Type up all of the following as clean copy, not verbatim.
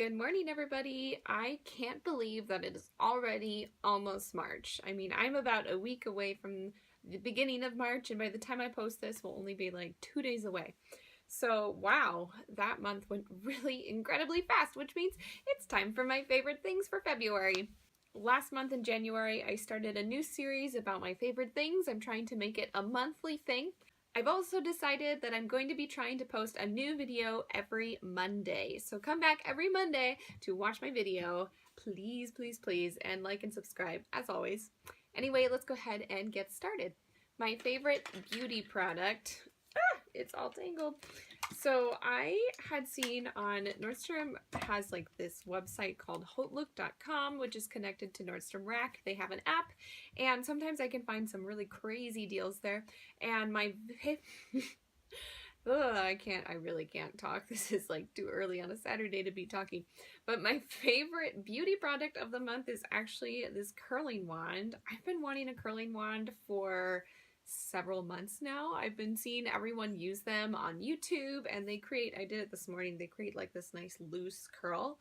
Good morning, everybody. I can't believe that it is already almost March. I mean, I'm about a week away from the beginning of March, and by the time I post this, we'll only be like 2 days away. So, wow, that month went really incredibly fast, which means it's time for my favorite things for February. Last month in January, I started a new series about my favorite things. I'm trying to make it a monthly thing. I've also decided that I'm going to be trying to post a new video every Monday. So come back every Monday to watch my video. Please, please, please, and like and subscribe as always. Anyway, let's go ahead and get started. My favorite beauty product, it's all tangled. So I had seen on Nordstrom has like this website called hotlook.com, which is connected to Nordstrom Rack. They have an app, and sometimes I can find some really crazy deals there. And my I really can't talk. This is like too early on a Saturday to be talking. But my favorite beauty product of the month is actually this curling wand. I've been wanting a curling wand for several months now. I've been seeing everyone use them on YouTube, and I did it this morning, they create like this nice loose curl,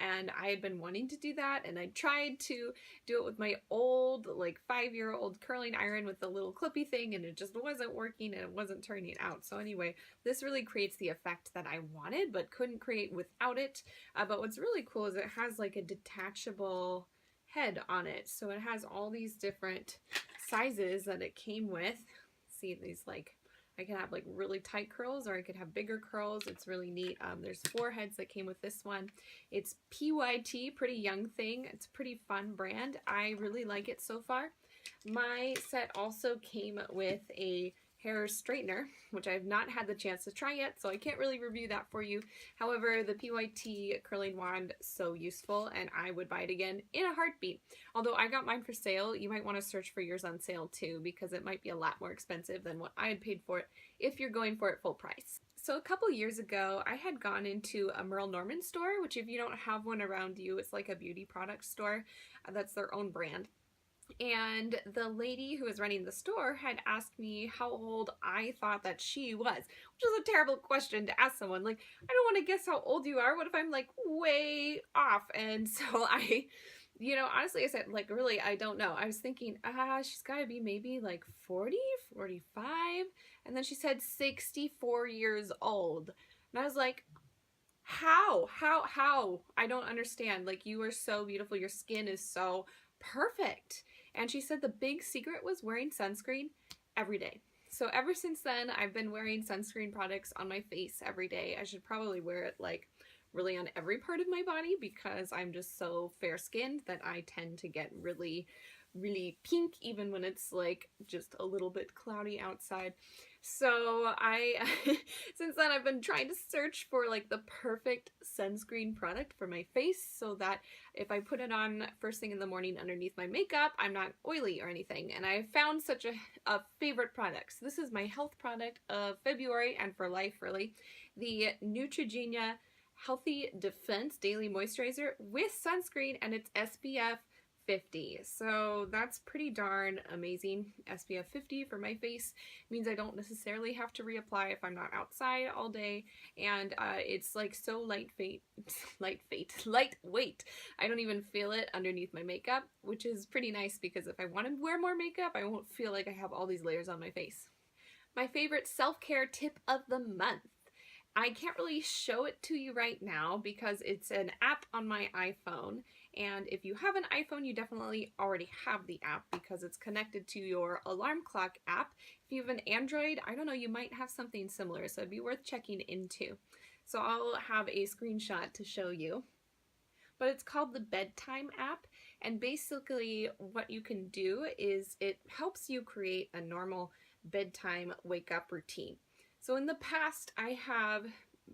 and I had been wanting to do that, and I tried to do it with my old like 5-year-old curling iron with the little clippy thing, and it just wasn't working and it wasn't turning out. So anyway, this really creates the effect that I wanted but couldn't create without it. But what's really cool is it has like a detachable head on it, so it has all these different sizes that it came with. See these, like I can have like really tight curls, or I could have bigger curls. It's really neat. There's 4 heads that came with this one. It's PYT, pretty young thing. It's a pretty fun brand. I really like it so far. My set also came with a hair straightener, which I've not had the chance to try yet, so I can't really review that for you. However, the PYT curling wand, so useful, and I would buy it again in a heartbeat. Although I got mine for sale, you might want to search for yours on sale too, because it might be a lot more expensive than what I had paid for it if you're going for it full price. So a couple years ago, I had gone into a Merle Norman store, which if you don't have one around you, it's like a beauty product store. That's their own brand. And the lady who was running the store had asked me how old I thought that she was, which is a terrible question to ask someone. Like, I don't want to guess how old you are. What if I'm like way off? And so honestly, I said, like, really, I don't know. I was thinking, she's got to be maybe like 40, 45. And then she said 64 years old. And I was like, how? I don't understand. Like, you are so beautiful. Your skin is so perfect. And she said the big secret was wearing sunscreen every day. So ever since then, I've been wearing sunscreen products on my face every day. I should probably wear it like really on every part of my body, because I'm just so fair-skinned that I tend to get really, really pink even when it's like just a little bit cloudy outside. So since then I've been trying to search for like the perfect sunscreen product for my face, so that if I put it on first thing in the morning underneath my makeup, I'm not oily or anything. And I found such a favorite product. So this is my health product of February and for life, really. The Neutrogena Healthy Defense Daily Moisturizer with sunscreen, and it's SPF 50. So that's pretty darn amazing. SPF 50 for my face means I don't necessarily have to reapply if I'm not outside all day, and it's like so lightweight. I don't even feel it underneath my makeup, which is pretty nice, because if I want to wear more makeup, I won't feel like I have all these layers on my face. My favorite self-care tip of the month. I can't really show it to you right now because it's an app on my iPhone, and if you have an iPhone, you definitely already have the app because it's connected to your alarm clock app. If you have an Android, I don't know, you might have something similar, so it'd be worth checking into. So I'll have a screenshot to show you. But it's called the Bedtime App, and basically what you can do is it helps you create a normal bedtime wake-up routine. So in the past, I have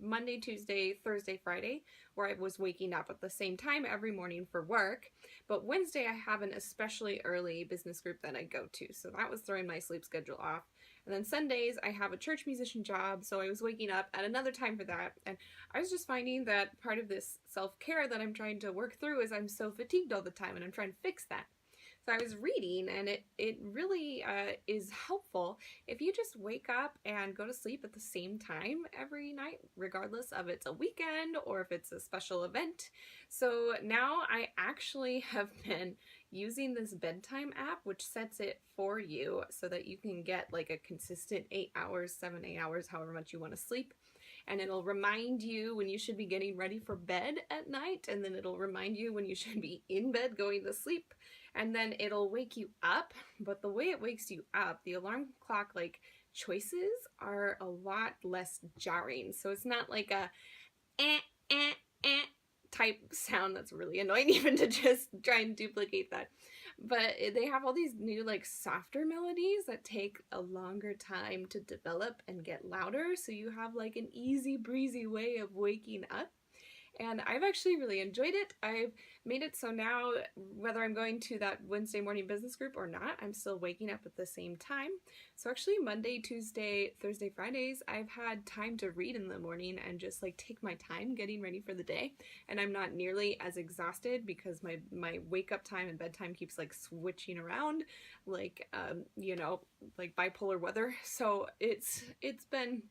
Monday, Tuesday, Thursday, Friday, where I was waking up at the same time every morning for work. But Wednesday, I have an especially early business group that I go to. So that was throwing my sleep schedule off. And then Sundays, I have a church musician job, so I was waking up at another time for that. And I was just finding that part of this self-care that I'm trying to work through is I'm so fatigued all the time, and I'm trying to fix that. So I was reading, and it really is helpful if you just wake up and go to sleep at the same time every night, regardless of it's a weekend or if it's a special event. So now I actually have been using this bedtime app, which sets it for you so that you can get like a consistent 8 hours, 7, 8 hours, however much you want to sleep. And it'll remind you when you should be getting ready for bed at night, and then it'll remind you when you should be in bed going to sleep, and then it'll wake you up. But the way it wakes you up, the alarm clock like choices are a lot less jarring. So it's not like a eh, eh, eh type sound that's really annoying even to just try and duplicate that. But they have all these new like softer melodies that take a longer time to develop and get louder, so you have like an easy breezy way of waking up. And I've actually really enjoyed it. I've made it so now, whether I'm going to that Wednesday morning business group or not, I'm still waking up at the same time. So actually Monday, Tuesday, Thursday, Fridays, I've had time to read in the morning and just like take my time getting ready for the day. And I'm not nearly as exhausted because my wake up time and bedtime keeps like switching around like, you know, like bipolar weather. So it's been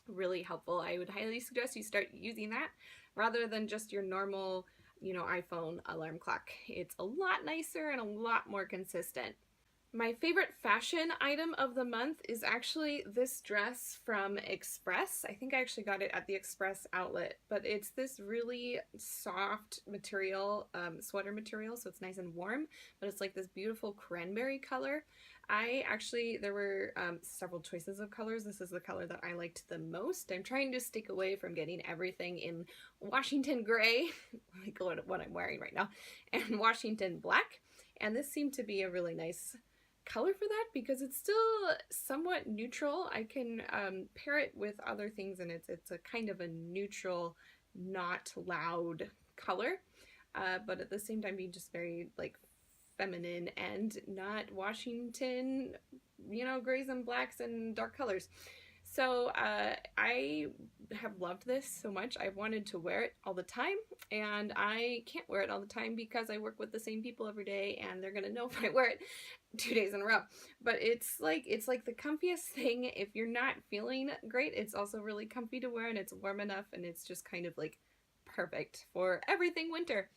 really helpful. I would highly suggest you start using that rather than just your normal, you know, iPhone alarm clock. It's a lot nicer and a lot more consistent. My favorite fashion item of the month is actually this dress from Express. I think I actually got it at the Express outlet, but it's this really soft material, sweater material, so it's nice and warm, but it's like this beautiful cranberry color. There were several choices of colors. This is the color that I liked the most. I'm trying to stick away from getting everything in Washington gray, like what I'm wearing right now, and Washington black. And this seemed to be a really nice color for that because it's still somewhat neutral. I can pair it with other things, and it's a kind of a neutral, not loud color, but at the same time being just very like feminine and not Washington, you know, grays and blacks and dark colors. So I have loved this so much. I've wanted to wear it all the time, and I can't wear it all the time because I work with the same people every day, and they're gonna know if I wear it 2 days in a row. But it's like the comfiest thing. If you're not feeling great, it's also really comfy to wear, and it's warm enough, and it's just kind of like perfect for everything winter.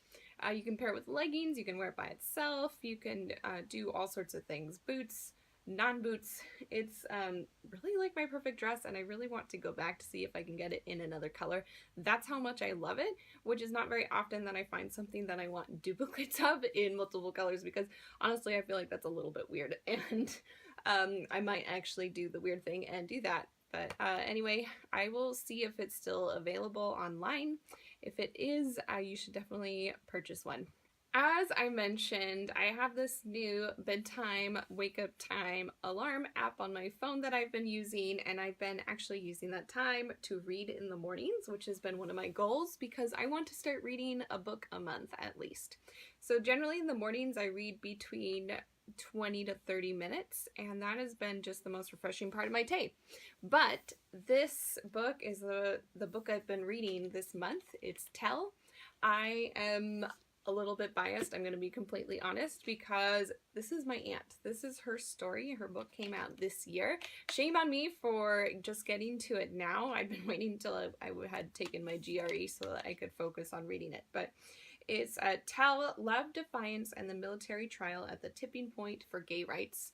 You can pair it with leggings, you can wear it by itself, you can do all sorts of things, boots, non-boots. It's really like my perfect dress, and I really want to go back to see if I can get it in another color. That's how much I love it, which is not very often that I find something that I want duplicates of in multiple colors, because honestly I feel like that's a little bit weird, and I might actually do the weird thing and do that. But anyway, I will see if it's still available online. If it is, you should definitely purchase one. As I mentioned, I have this new bedtime wake up time alarm app on my phone that I've been using, and I've been actually using that time to read in the mornings, which has been one of my goals because I want to start reading a book a month at least. So generally in the mornings I read between 20 to 30 minutes, and that has been just the most refreshing part of my day. But this book is the book I've been reading this month. It's Tell. I am a little bit biased, I'm going to be completely honest, because this is my aunt. This is her story. Her book came out this year. Shame on me for just getting to it now. I've been waiting until I had taken my GRE so that I could focus on reading it. But it's Tell, Love, Defiance, and the Military Trial at the Tipping Point for Gay Rights.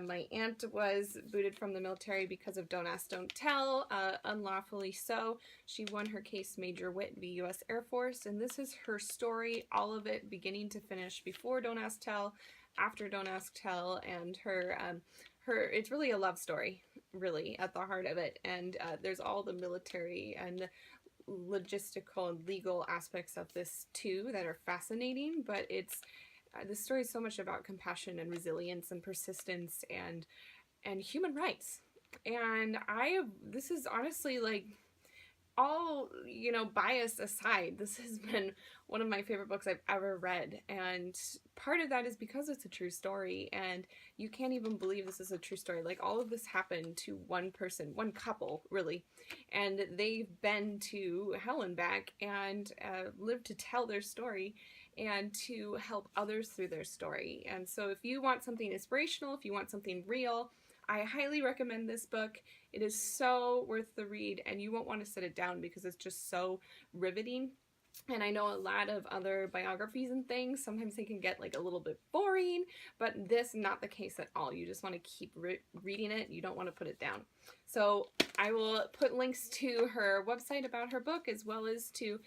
My aunt was booted from the military because of Don't Ask, Don't Tell, unlawfully so. She won her case Major Witt v. U.S. Air Force, and this is her story, all of it beginning to finish, before Don't Ask, Tell, after Don't Ask, Tell, and her it's really a love story, really, at the heart of it. And there's all the military and logistical and legal aspects of this too that are fascinating, but it's this story is so much about compassion and resilience and persistence and human rights. And this is honestly, like, all, you know, bias aside, this has been one of my favorite books I've ever read. And part of that is because it's a true story, and you can't even believe this is a true story. Like, all of this happened to one person, one couple, really. And they've been to hell and back and lived to tell their story. and to help others through their story. And so if you want something inspirational, if you want something real, I highly recommend this book. It is so worth the read, and you won't want to set it down because it's just so riveting. And I know a lot of other biographies and things, sometimes they can get like a little bit boring, but this not the case at all. You just want to keep reading it. You don't want to put it down. So I will put links to her website about her book, as well as to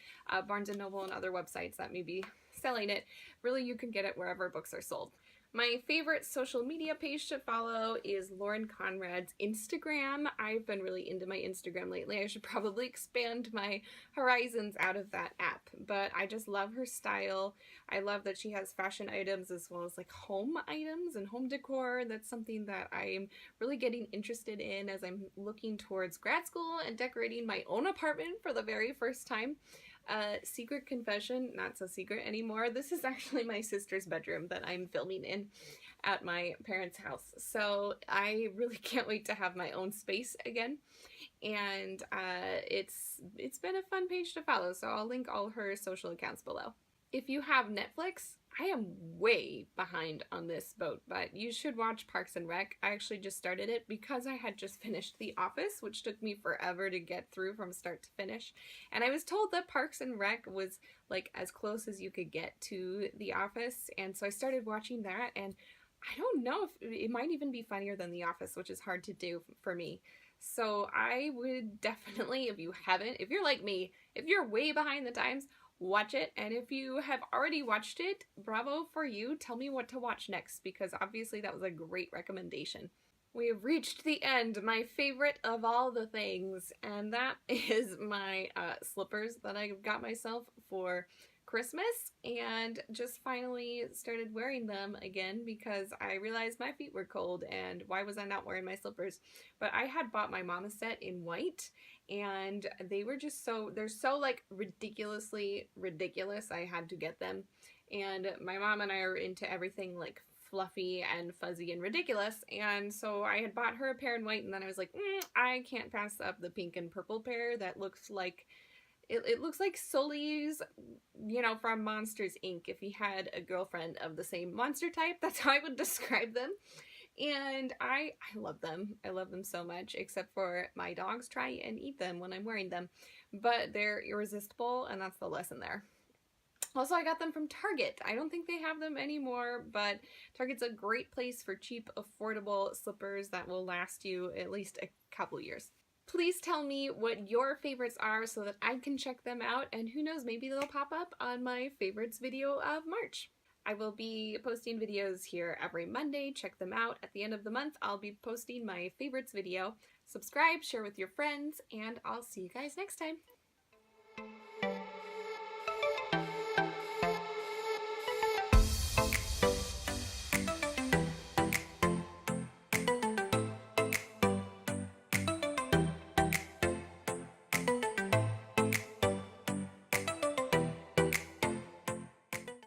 Barnes & Noble and other websites that may be selling it. Really, you can get it wherever books are sold. My favorite social media page to follow is Lauren Conrad's Instagram. I've been really into my Instagram lately. I should probably expand my horizons out of that app, but I just love her style. I love that she has fashion items as well as like home items and home decor. That's something that I'm really getting interested in as I'm looking towards grad school and decorating my own apartment for the very first time. Secret confession, not so secret anymore. This is actually my sister's bedroom that I'm filming in at my parents' house. So I really can't wait to have my own space again. And it's been a fun page to follow, so I'll link all her social accounts below. If you have Netflix, I am way behind on this boat, but you should watch Parks and Rec. I actually just started it because I had just finished The Office, which took me forever to get through from start to finish. And I was told that Parks and Rec was like as close as you could get to The Office, and so I started watching that, and I don't know if it might even be funnier than The Office, which is hard to do for me. So I would definitely, if you haven't, if you're like me, if you're way behind the times, watch it. And if you have already watched it, bravo for you. Tell me what to watch next, because obviously that was a great recommendation. We have reached the end, my favorite of all the things, and that is my slippers that I got myself for Christmas, and just finally started wearing them again because I realized my feet were cold and why was I not wearing my slippers? But I had bought my mama set in white, and they were just they're so like ridiculously ridiculous. I had to get them, and my mom and I are into everything like fluffy and fuzzy and ridiculous, and so I had bought her a pair in white, and then I was like, I can't pass up the pink and purple pair that looks like it looks like Sully's, you know, from Monsters, Inc. If he had a girlfriend of the same monster type, that's how I would describe them. And I love them. I love them so much, except for my dogs try and eat them when I'm wearing them. But they're irresistible, and that's the lesson there. Also, I got them from Target. I don't think they have them anymore, but Target's a great place for cheap, affordable slippers that will last you at least a couple years. Please tell me what your favorites are so that I can check them out, and who knows, maybe they'll pop up on my favorites video of March. I will be posting videos here every Monday. Check them out. At the end of the month, I'll be posting my favorites video. Subscribe, share with your friends, and I'll see you guys next time.